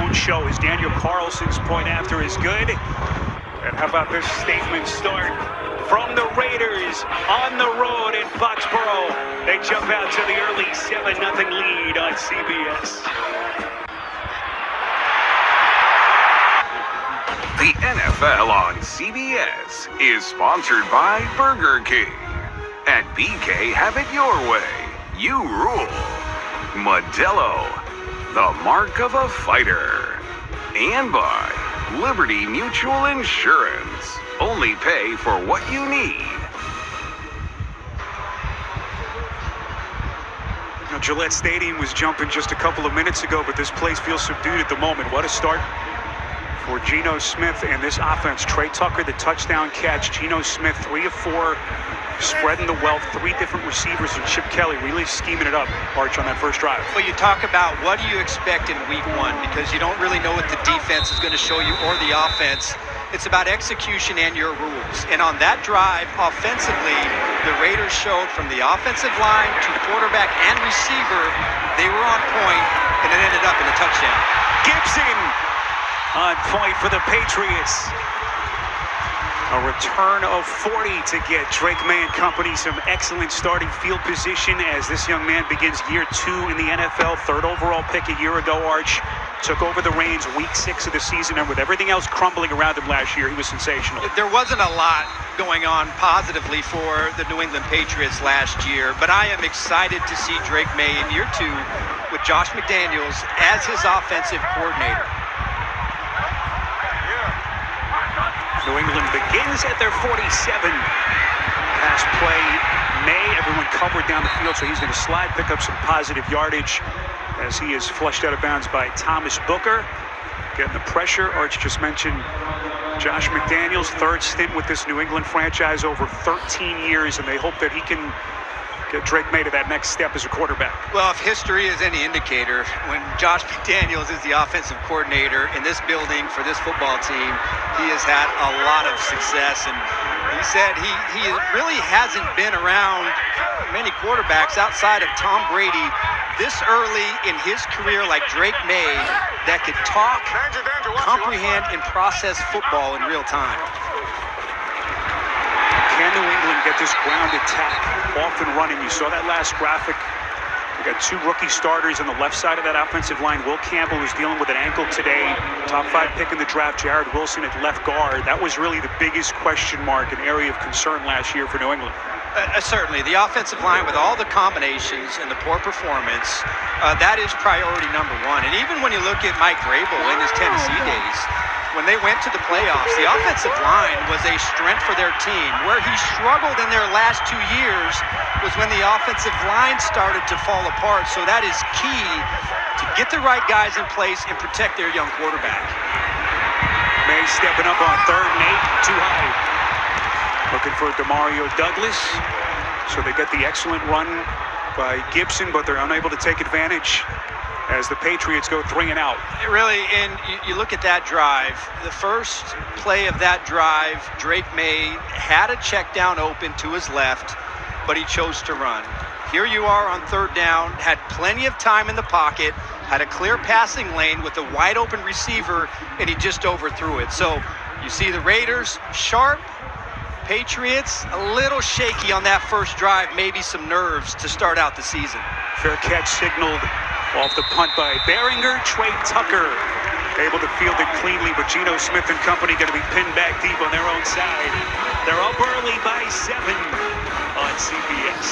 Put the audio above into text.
won't show as Daniel Carlson's point after is good. And how about this statement start from the Raiders on the road in Foxborough? They jump out to the early 7-0 lead on CBS. The NFL on CBS is sponsored by Burger King. At BK, have it your way. You rule. Modelo, the mark of a fighter. And by Liberty Mutual Insurance. Only pay for what you need. Now, Gillette Stadium was jumping just a couple of minutes ago, but this place feels subdued at the moment. What a start for Geno Smith and this offense. Trey Tucker, the touchdown catch. Geno Smith, 3 of 4, spreading the wealth. 3 different receivers, and Chip Kelly really scheming it up, Arch, on that first drive. Well, you talk about what do you expect in week 1, because you don't really know what the defense is going to show you or the offense. It's about execution and your rules. And on that drive, offensively, the Raiders showed from the offensive line to quarterback and receiver, they were on point, and it ended up in a touchdown. Gibson on point for the Patriots. A return of 40 to get Drake May and company some excellent starting field position as this young man begins year 2 in the NFL. 3rd overall pick a year ago, Arch. Took over the reins week 6 of the season, and with everything else crumbling around him last year, he was sensational. There wasn't a lot going on positively for the New England Patriots last year, but I am excited to see Drake May in year 2 with Josh McDaniels as his offensive coordinator. New England begins at their 47. Pass play, May, everyone covered down the field, so he's going to slide, pick up some positive yardage as he is flushed out of bounds by Thomas Booker. Getting the pressure. Arch just mentioned Josh McDaniels, 3rd stint with this New England franchise over 13 years, and they hope that he can get Drake May to that next step as a quarterback. Well, if history is any indicator, when Josh McDaniels is the offensive coordinator in this building for this football team, he has had a lot of success. And he said he really hasn't been around many quarterbacks outside of Tom Brady this early in his career like Drake May that could talk, comprehend, and process football in real time. Can New England get this ground attack off and running? You saw that last graphic. We got 2 rookie starters on the left side of that offensive line. Will Campbell, who's dealing with an ankle today. Top 5 pick in the draft, Jared Wilson at left guard. That was really the biggest question mark, an area of concern last year for New England. Certainly, the offensive line with all the combinations and the poor performance, that is priority number 1. And even when you look at Mike Vrabel in his Tennessee days, when they went to the playoffs, the offensive line was a strength for their team. Where he struggled in their last 2 years was when the offensive line started to fall apart. So that is key to get the right guys in place and protect their young quarterback. May stepping up on 3rd and 8, too high. Looking for Demario Douglas. So they get the excellent run by Gibson, but they're unable to take advantage as the Patriots go 3 and out. Really, and you look at that drive, the first play of that drive, Drake May had a check down open to his left, but he chose to run. Here you are on 3rd down, had plenty of time in the pocket, had a clear passing lane with a wide open receiver, and he just overthrew it. So you see the Raiders sharp, Patriots a little shaky on that first drive, maybe some nerves to start out the season. Fair catch signaled off the punt by Behringer. Trey Tucker able to field it cleanly, but Geno Smith and company going to be pinned back deep on their own side. They're up early by 7 on CBS.